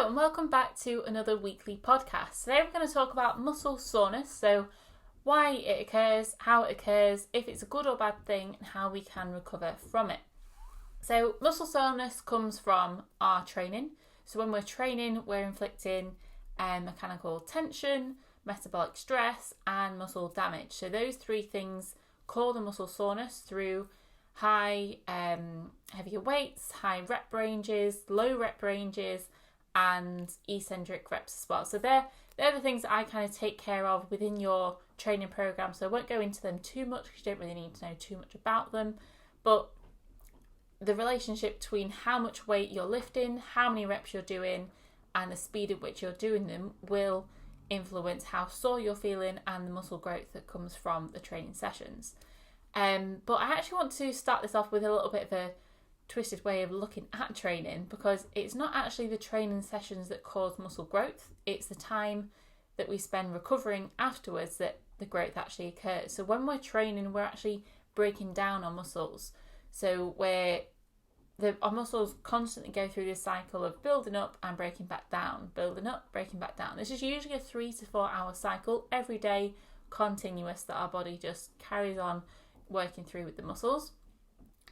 Hello and welcome back to another weekly podcast. Today we're going to talk about muscle soreness, so why it occurs, how it occurs, if it's a good or bad thing, and how we can recover from it. So muscle soreness comes from our training. So when we're training, we're inflicting mechanical tension, metabolic stress and muscle damage. So those three things cause the muscle soreness through high heavier weights, high rep ranges, low rep ranges, and eccentric reps as well. So they're the things that I kind of take care of within your training program. So I won't go into them too much because you don't really need to know too much about them. But the relationship between how much weight you're lifting, how many reps you're doing, and the speed at which you're doing them will influence how sore you're feeling and the muscle growth that comes from the training sessions. But I actually want to start this off with a little bit of a twisted way of looking at training, because it's not actually the training sessions that cause muscle growth, it's the time that we spend recovering afterwards that the growth actually occurs. So when we're training, we're actually breaking down our muscles. So our muscles constantly go through this cycle of building up and breaking back down, building up, breaking back down. This is usually a 3 to 4 hour cycle every day, continuous, that our body just carries on working through with the muscles.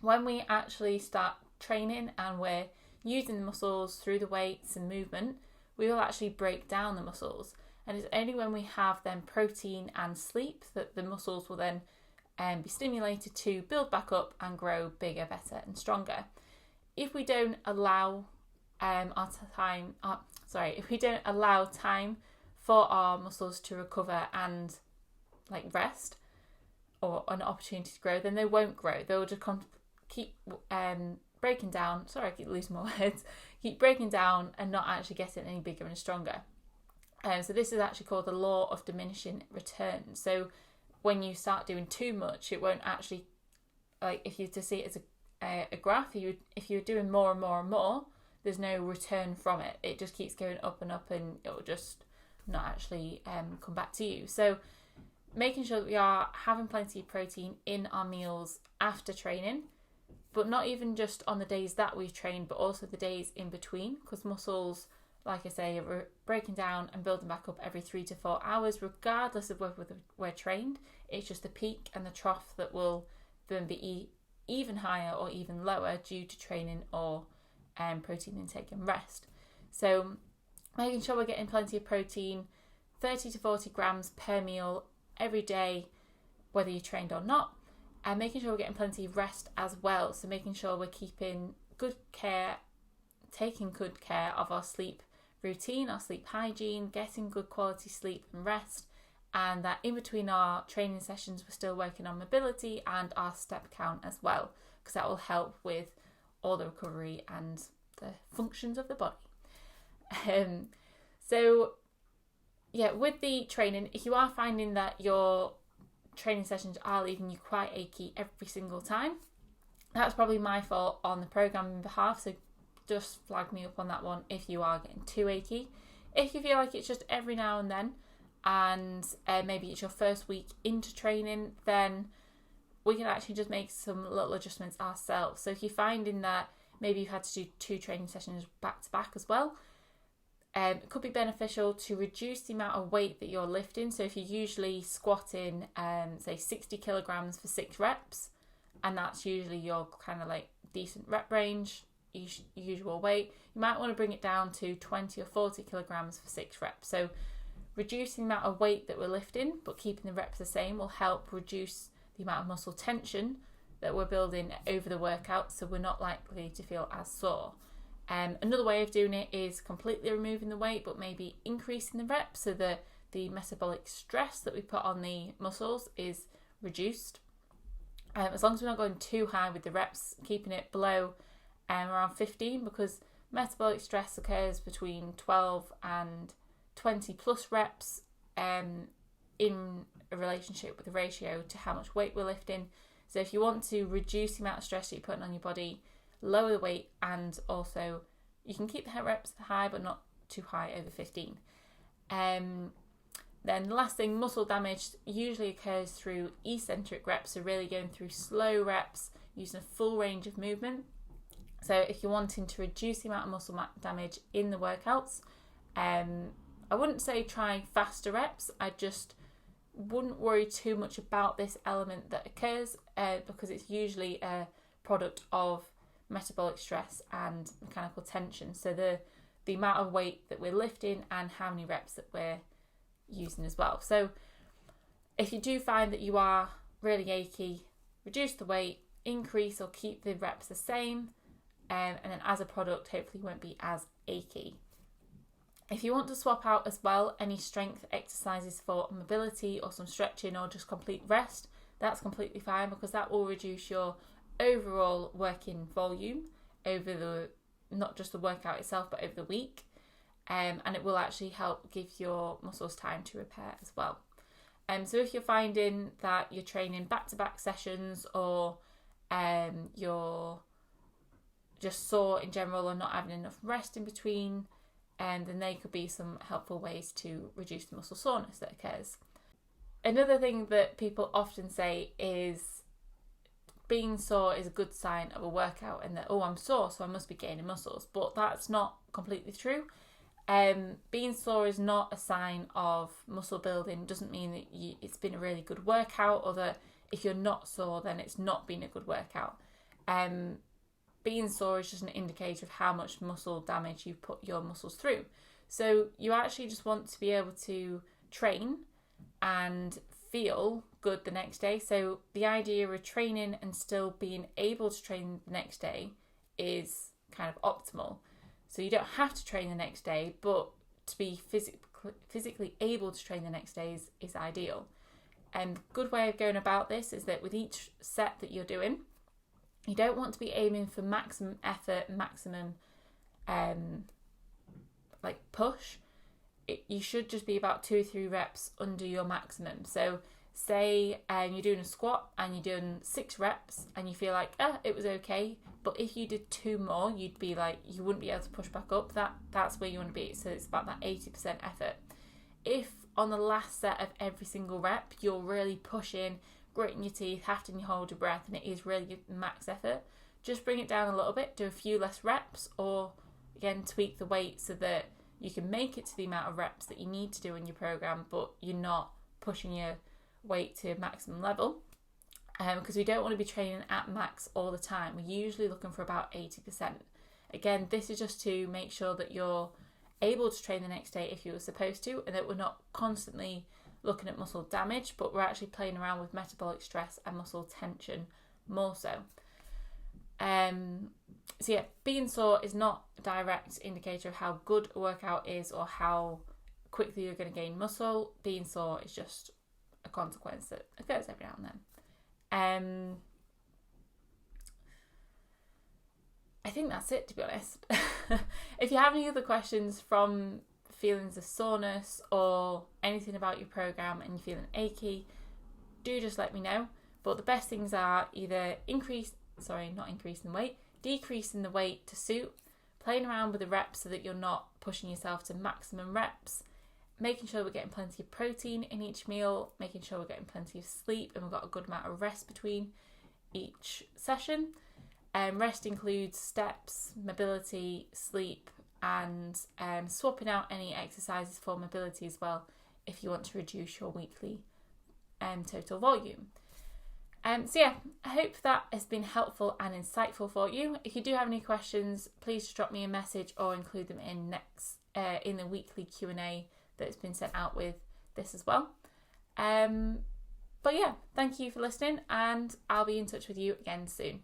When we actually start training and we're using the muscles through the weights and movement, we will actually break down the muscles. And it's only when we have then protein and sleep that the muscles will then be stimulated to build back up and grow bigger, better and stronger. If we don't allow if we don't allow time for our muscles to recover and rest or an opportunity to grow, then they won't grow. They'll just keep breaking down. Sorry, I keep losing my words. Keep breaking down and not actually getting any bigger and stronger. So this is actually called the law of diminishing returns. So when you start doing too much, it won't actually, if you to see it as a graph, if you're doing more and more and more, there's no return from it. It just keeps going up and up, and it will just not actually come back to you. So making sure that we are having plenty of protein in our meals after training, but not even just on the days that we've trained, but also the days in between, because muscles, like I say, are breaking down and building back up every 3 to 4 hours, regardless of whether we're trained. It's just the peak and the trough that will then be even higher or even lower due to training or protein intake and rest. So making sure we're getting plenty of protein, 30 to 40 grams per meal every day, whether you're trained or not, and making sure we're getting plenty of rest as well. So making sure we're taking good care of our sleep routine, our sleep hygiene, getting good quality sleep and rest, and that in between our training sessions we're still working on mobility and our step count as well, because that will help with all the recovery and the functions of the body. With the training, if you are finding that your training sessions are leaving you quite achy every single time, that's probably my fault on the programming behalf, so just flag me up on that one if you are getting too achy. If you feel like it's just every now and then, and maybe it's your first week into training, then we can actually just make some little adjustments ourselves. So if you're finding that maybe you've had to do 2 training sessions back to back as well, it could be beneficial to reduce the amount of weight that you're lifting. So if you're usually squatting, say 60 kilograms for 6 reps, and that's usually your kind of decent rep range, usual weight, you might want to bring it down to 20 or 40 kilograms for 6 reps. So reducing the amount of weight that we're lifting, but keeping the reps the same, will help reduce the amount of muscle tension that we're building over the workout, so we're not likely to feel as sore. Another way of doing it is completely removing the weight, but maybe increasing the reps so that the metabolic stress that we put on the muscles is reduced. As long as we're not going too high with the reps, keeping it below around 15, because metabolic stress occurs between 12 and 20 plus reps in a relationship with the ratio to how much weight we're lifting. So if you want to reduce the amount of stress that you're putting on your body, lower the weight, and also you can keep the reps high but not too high over 15. Then the last thing, muscle damage usually occurs through eccentric reps, so really going through slow reps, using a full range of movement. So if you're wanting to reduce the amount of muscle damage in the workouts, I wouldn't say try faster reps. I just wouldn't worry too much about this element that occurs because it's usually a product of metabolic stress and mechanical tension. So the amount of weight that we're lifting and how many reps that we're using as well. So if you do find that you are really achy, reduce the weight, increase or keep the reps the same, and then as a product hopefully you won't be as achy. If you want to swap out as well any strength exercises for mobility or some stretching or just complete rest, that's completely fine, because that will reduce your overall working volume over not just the workout itself but over the week, and it will actually help give your muscles time to repair as well. So if you're finding that you're training back-to-back sessions or you're just sore in general or not having enough rest in between, then they could be some helpful ways to reduce the muscle soreness that occurs. Another thing that people often say is being sore is a good sign of a workout, and that, oh, I'm sore, so I must be gaining muscles. But that's not completely true. Being sore is not a sign of muscle building. Doesn't mean that it's been a really good workout, or that if you're not sore then it's not been a good workout. Being sore is just an indicator of how much muscle damage you've put your muscles through. So you actually just want to be able to train and feel good the next day. So the idea of training and still being able to train the next day is kind of optimal. So you don't have to train the next day, but to be physically able to train the next day is ideal. And a good way of going about this is that with each set that you're doing, you don't want to be aiming for maximum effort, maximum push. You should just be about 2 or 3 reps under your maximum. So say you're doing a squat and you're doing 6 reps and you feel like it was okay, but if you did 2 more you'd be like, you wouldn't be able to push back up. That's where you want to be. So it's about that 80% effort. If on the last set of every single rep you're really pushing, gritting your teeth, having to hold your breath, and it is really max effort, just bring it down a little bit, do a few less reps, or again tweak the weight so that you can make it to the amount of reps that you need to do in your program, but you're not pushing your weight to maximum level, because we don't want to be training at max all the time. We're usually looking for about 80%. Again, this is just to make sure that you're able to train the next day if you were supposed to, and that we're not constantly looking at muscle damage, but we're actually playing around with metabolic stress and muscle tension more so. So yeah, being sore is not a direct indicator of how good a workout is or how quickly you're going to gain muscle. Being sore is just a consequence that occurs every now and then. I think that's it, to be honest. If you have any other questions from feelings of soreness or anything about your program and you're feeling achy, do just let me know. But the best things are either decreasing the weight to suit, playing around with the reps so that you're not pushing yourself to maximum reps, making sure we're getting plenty of protein in each meal, making sure we're getting plenty of sleep and we've got a good amount of rest between each session. Rest includes steps, mobility, sleep, and swapping out any exercises for mobility as well if you want to reduce your weekly total volume. So yeah, I hope that has been helpful and insightful for you. If you do have any questions, please just drop me a message or include them in the weekly Q&A that's been sent out with this as well. But yeah, thank you for listening, and I'll be in touch with you again soon.